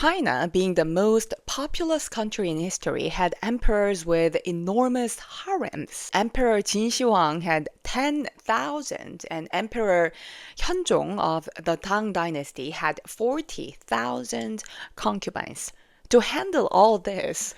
China, being the most populous country in history, had emperors with enormous harems. Emperor Qin Shi Huang had 10,000, and Emperor Hyunjong of the Tang Dynasty had 40,000 concubines. To handle all this,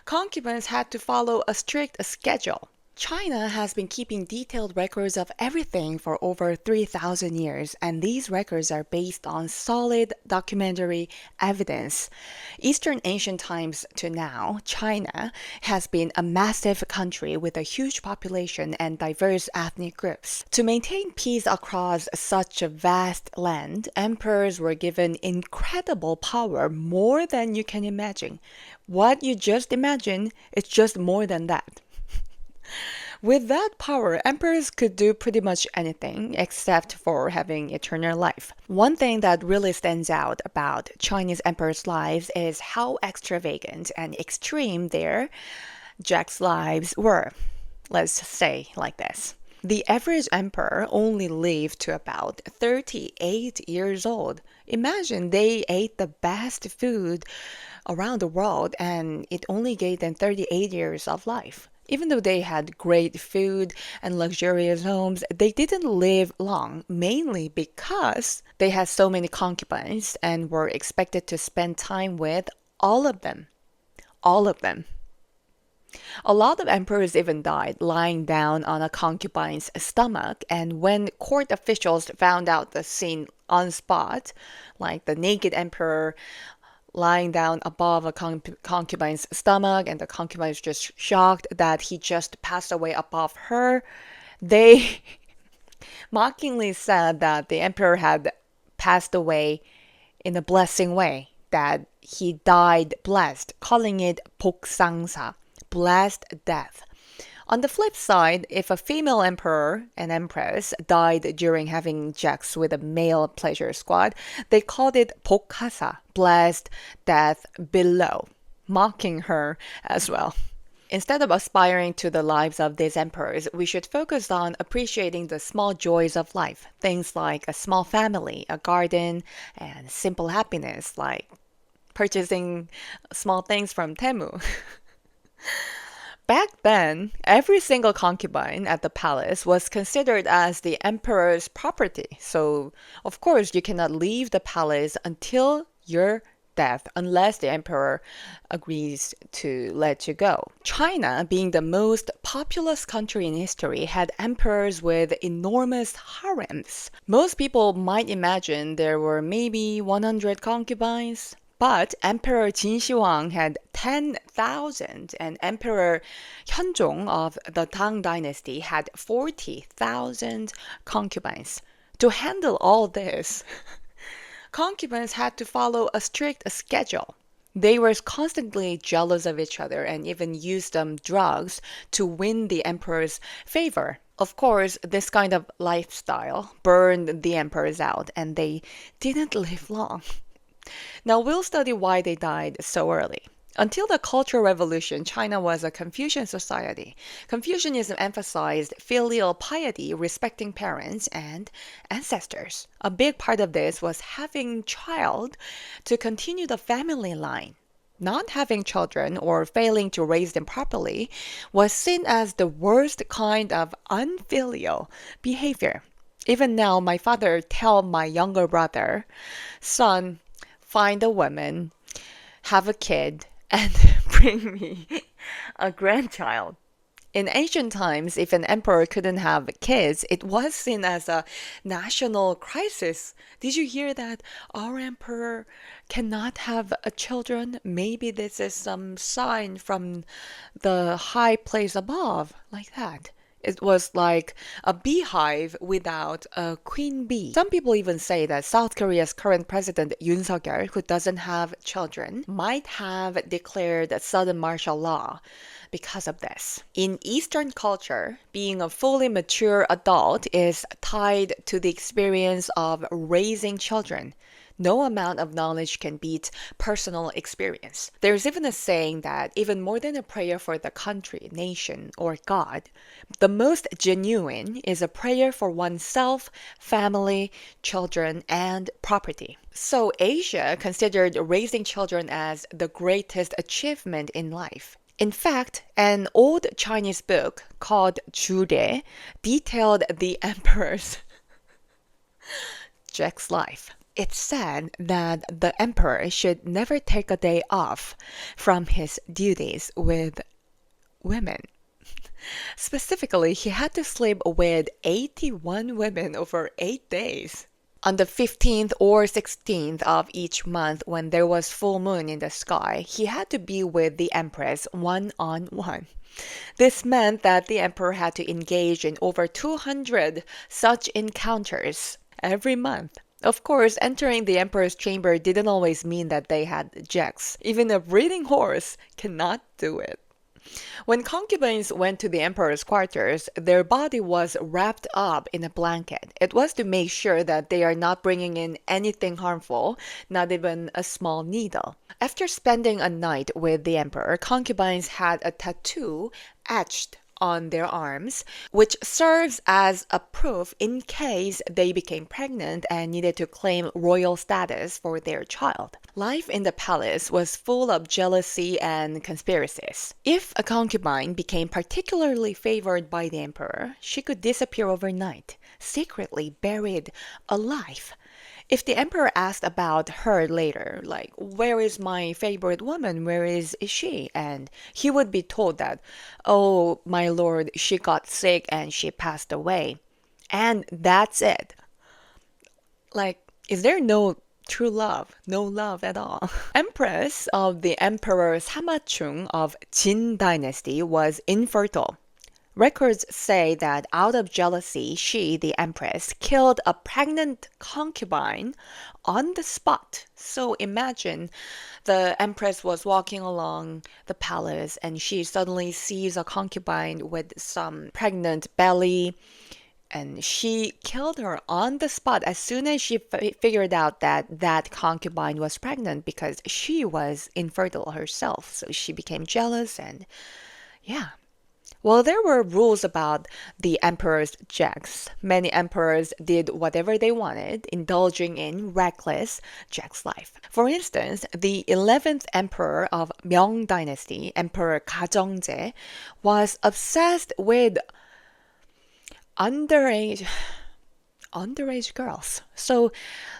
concubines had to follow a strict schedule. China has been keeping detailed records of everything for over 3,000 years, and these records are based on solid documentary evidence. Eastern ancient times to now, China has been a massive country with a huge population and diverse ethnic groups. To maintain peace across such a vast land, emperors were given incredible power, more than you can imagine. What you just imagine, it's just more than that. With that power, emperors could do pretty much anything except for having eternal life. One thing that really stands out about Chinese emperors' lives is how extravagant and extreme their Jack's lives were. Let's say like this. The average emperor only lived to about 38 years old. Imagine they ate the best food around the world and it only gave them 38 years of life. Even though they had great food and luxurious homes, they didn't live long, mainly because they had so many concubines and were expected to spend time with all of them. All of them. A lot of emperors even died lying down on a concubine's stomach, and when court officials found out the scene on spot, like the naked emperor lying down above a concubine's stomach, and the concubine is just shocked that he just passed away above her, they mockingly said that the emperor had passed away in a blessing way, that he died blessed, calling it 복상사, blessed death. On the flip side, if a female emperor and empress died during having sex with a male pleasure squad, they called it 복하사, blessed death below, mocking her as well. Instead of aspiring to the lives of these emperors, we should focus on appreciating the small joys of life, things like a small family, a garden, and simple happiness like purchasing small things from Temu. Back then, every single concubine at the palace was considered as the emperor's property. So, of course, you cannot leave the palace until your death unless the emperor agrees to let you go. China, being the most populous country in history, had emperors with enormous harems. Most people might imagine there were maybe 100 concubines. But Emperor Qin Shi Huang had 10,000, and Emperor Hyunjong of the Tang Dynasty had 40,000 concubines. To handle all this, concubines had to follow a strict schedule. They were constantly jealous of each other and even used drugs to win the emperor's favor. Of course, this kind of lifestyle burned the emperors out, and they didn't live long. Now we'll study why they died so early. Until the Cultural Revolution, China was a Confucian society. Confucianism emphasized filial piety, respecting parents and ancestors. A big part of this was having child to continue the family line. Not having children or failing to raise them properly was seen as the worst kind of unfilial behavior. Even now, my father tells my younger brother, son, find a woman, have a kid, and bring me a grandchild. In ancient times, if an emperor couldn't have kids, it was seen as a national crisis. Did you hear that? Our emperor cannot have children. Maybe this is some sign from the high place above, like that. It was like a beehive without a queen bee. Some people even say that South Korea's current president, Yoon Suk-yeol, who doesn't have children, might have declared a sudden martial law because of this. In Eastern culture, being a fully mature adult is tied to the experience of raising children. No amount of knowledge can beat personal experience. There's even a saying that even more than a prayer for the country, nation, or God, the most genuine is a prayer for oneself, family, children, and property. So Asia considered raising children as the greatest achievement in life. In fact, an old Chinese book called Jude detailed the emperor's Jack's life. It said that the emperor should never take a day off from his duties with women. Specifically, he had to sleep with 81 women over 8 days. On the 15th or 16th of each month, when there was full moon in the sky, he had to be with the Empress one on one. This meant that the emperor had to engage in over 200 such encounters every month. Of course, entering the emperor's chamber didn't always mean that they had sex. Even a breeding horse cannot do it. When concubines went to the emperor's quarters, their body was wrapped up in a blanket. It was to make sure that they are not bringing in anything harmful, not even a small needle. After spending a night with the emperor, concubines had a tattoo etched on their arms, which serves as a proof in case they became pregnant and needed to claim royal status for their child. Life in the palace was full of jealousy and conspiracies. If a concubine became particularly favored by the emperor, she could disappear overnight, secretly buried alive. If the emperor asked about her later, like, where is my favorite woman? Where is she? And he would be told that, oh, my lord, she got sick and she passed away. And that's it. Like, is there no true love? No love at all. Empress of the Emperor Samachung of Jin dynasty was infertile. Records say that out of jealousy, she, the empress, killed a pregnant concubine on the spot. So imagine the empress was walking along the palace and she suddenly sees a concubine with some pregnant belly and she killed her on the spot as soon as she figured out that that concubine was pregnant because she was infertile herself. So she became jealous and yeah. Well, there were rules about the emperor's sex. Many emperors did whatever they wanted, indulging in reckless sex life. For instance, the 11th emperor of Myeong dynasty, Emperor Gajongje, was obsessed with underage girls. So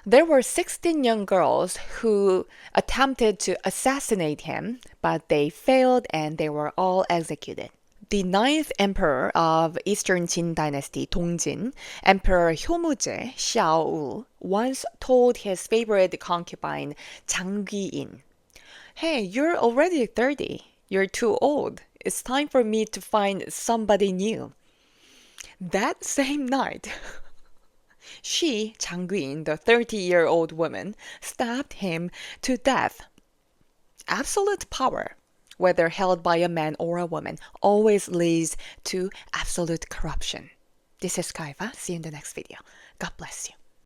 there were 16 young girls who attempted to assassinate him, but they failed and they were all executed. The 9th emperor of Eastern Jin dynasty, Dongjin, Emperor Hyomuje Xiaowu, once told his favorite concubine, Jang Gui-in, hey, you're already 30. You're too old. It's time for me to find somebody new. That same night, she, Jang Gui-in, the 30-year-old woman, stabbed him to death. Absolute power, whether held by a man or a woman, always leads to absolute corruption. This is Kaheva. See you in the next video. God bless you.